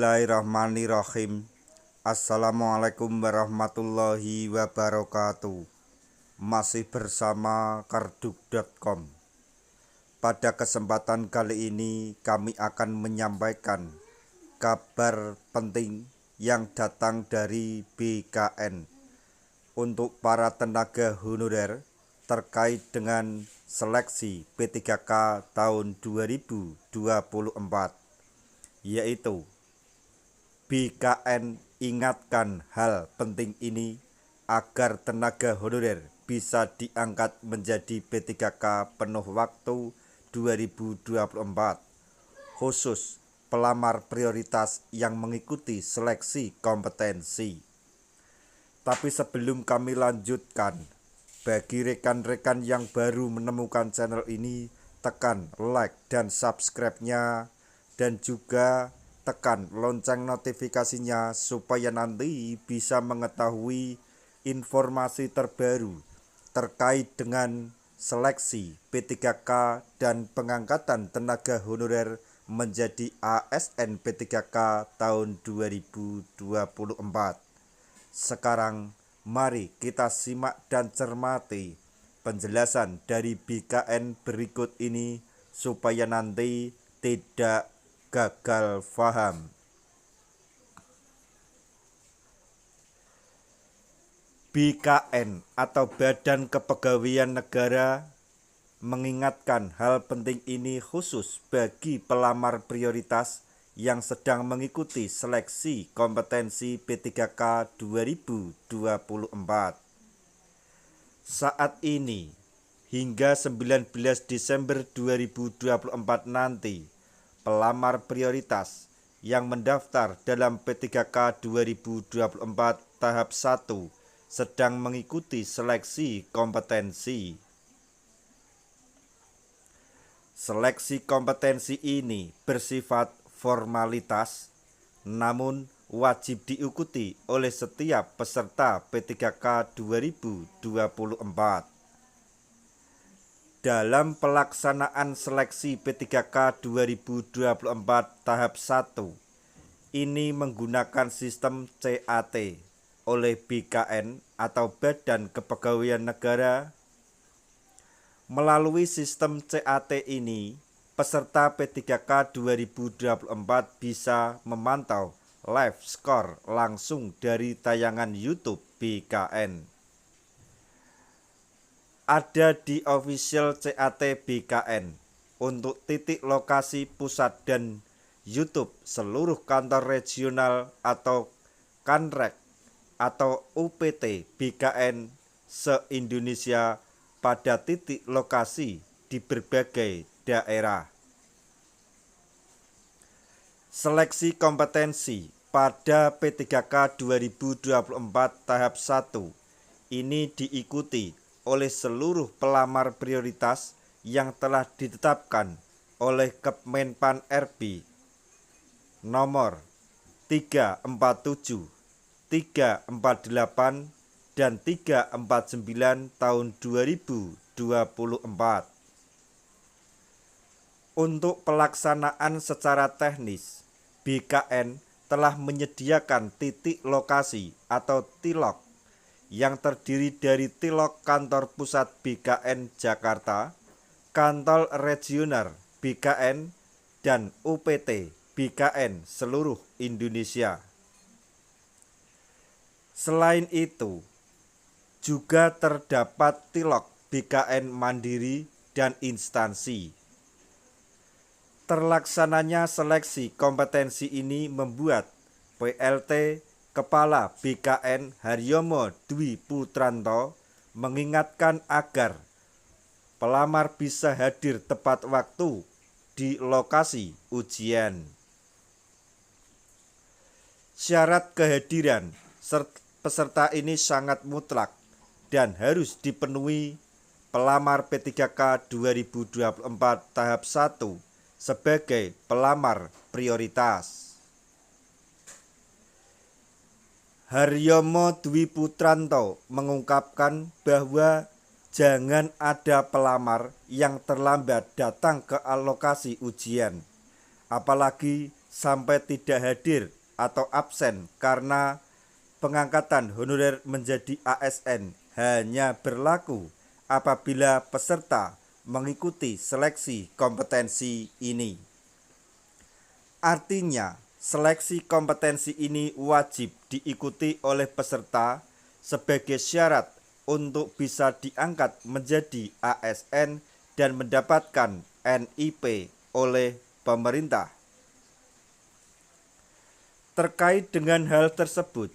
Bismillahirrahmanirrahim. Assalamualaikum warahmatullahi wabarakatuh. Masih bersama karduk.com. Pada kesempatan kali ini kami akan menyampaikan kabar penting yang datang dari BKN untuk para tenaga honorer terkait dengan seleksi P3K tahun 2024, yaitu BKN ingatkan hal penting ini agar tenaga honorer bisa diangkat menjadi P3K penuh waktu 2024, khusus pelamar prioritas yang mengikuti seleksi kompetensi. Tapi sebelum kami lanjutkan, bagi rekan-rekan yang baru menemukan channel ini, tekan like dan subscribe-nya, dan juga tekan lonceng notifikasinya supaya nanti bisa mengetahui informasi terbaru terkait dengan seleksi P3K dan pengangkatan tenaga honorer menjadi ASN P3K tahun 2024. Sekarang mari kita simak dan cermati penjelasan dari BKN berikut ini supaya nanti tidak gagal faham. BKN atau Badan Kepegawaian Negara mengingatkan hal penting ini khusus bagi pelamar prioritas yang sedang mengikuti seleksi kompetensi P3K 2024. Saat ini hingga 19 Desember 2024 nanti, pelamar prioritas yang mendaftar dalam P3K 2024 tahap 1 sedang mengikuti seleksi kompetensi. Seleksi kompetensi ini bersifat formalitas, namun wajib diikuti oleh setiap peserta P3K 2024. Dalam pelaksanaan seleksi P3K 2024 tahap 1, ini menggunakan sistem CAT oleh BKN atau Badan Kepegawaian Negara. Melalui sistem CAT ini, peserta P3K 2024 bisa memantau live score langsung dari tayangan YouTube BKN. Ada di official CAT BKN untuk titik lokasi pusat dan YouTube seluruh kantor regional atau Kanrek atau UPT BKN se-Indonesia pada titik lokasi di berbagai daerah. Seleksi kompetensi pada P3K 2024 tahap 1 ini diikuti oleh seluruh pelamar prioritas yang telah ditetapkan oleh Kemenpan RB nomor 347, 348, dan 349 tahun 2024. Untuk pelaksanaan secara teknis, BKN telah menyediakan titik lokasi atau TILOK yang terdiri dari TILOK kantor pusat BKN Jakarta, kantor regional BKN, dan UPT BKN seluruh Indonesia. Selain itu, juga terdapat TILOK BKN mandiri dan instansi. Terlaksananya seleksi kompetensi ini membuat PLT Kepala BKN Haryomo Dwi Putranto mengingatkan agar pelamar bisa hadir tepat waktu di lokasi ujian. Syarat kehadiran peserta ini sangat mutlak dan harus dipenuhi pelamar P3K 2024 tahap 1 sebagai pelamar prioritas. Haryomo Dwi Putranto mengungkapkan bahwa jangan ada pelamar yang terlambat datang ke lokasi ujian, apalagi sampai tidak hadir atau absen karena pengangkatan honorer menjadi ASN hanya berlaku apabila peserta mengikuti seleksi kompetensi ini. Artinya, seleksi kompetensi ini wajib diikuti oleh peserta sebagai syarat untuk bisa diangkat menjadi ASN dan mendapatkan NIP oleh pemerintah. Terkait dengan hal tersebut,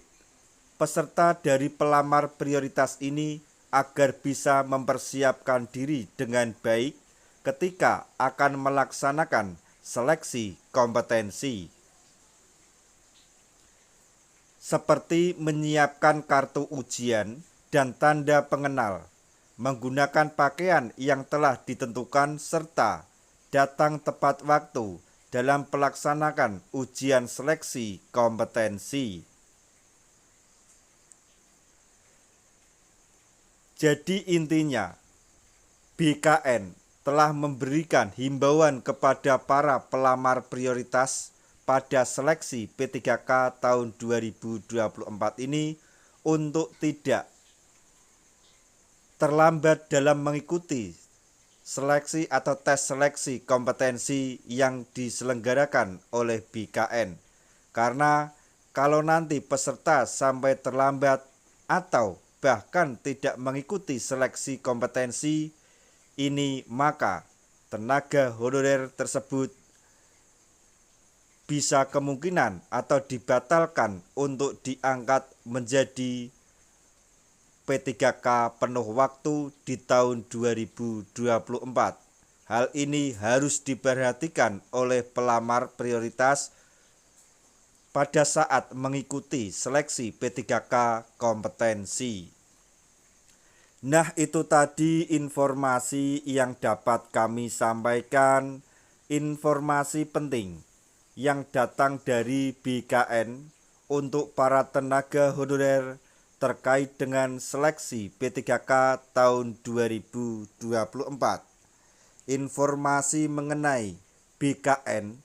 peserta dari pelamar prioritas ini agar bisa mempersiapkan diri dengan baik ketika akan melaksanakan seleksi kompetensi, seperti menyiapkan kartu ujian dan tanda pengenal, menggunakan pakaian yang telah ditentukan, serta datang tepat waktu dalam pelaksanaan ujian seleksi kompetensi. Jadi intinya, BKN telah memberikan himbauan kepada para pelamar prioritas pada seleksi P3K tahun 2024 ini untuk tidak terlambat dalam mengikuti seleksi atau tes seleksi kompetensi yang diselenggarakan oleh BKN. Karena kalau nanti peserta sampai terlambat atau bahkan tidak mengikuti seleksi kompetensi ini, maka tenaga honorer tersebut bisa kemungkinan atau dibatalkan untuk diangkat menjadi P3K penuh waktu di tahun 2024. Hal ini harus diperhatikan oleh pelamar prioritas pada saat mengikuti seleksi P3K kompetensi. Nah, itu tadi informasi yang dapat kami sampaikan, informasi penting yang datang dari BKN untuk para tenaga honorer terkait dengan seleksi P3K tahun 2024. Informasi mengenai BKN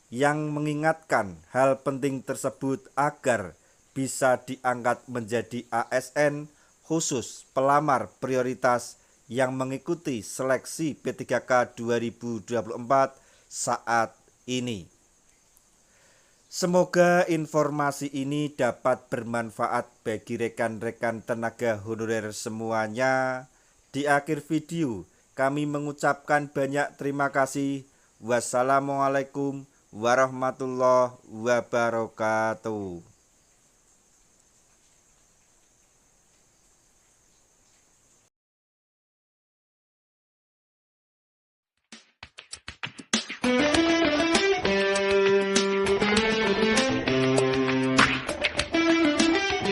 yang mengingatkan hal penting tersebut agar bisa diangkat menjadi ASN, khusus pelamar prioritas yang mengikuti seleksi P3K 2024 saat ini. Semoga informasi ini dapat bermanfaat bagi rekan-rekan tenaga honorer semuanya. Di akhir video, kami mengucapkan banyak terima kasih. Wassalamualaikum warahmatullahi wabarakatuh.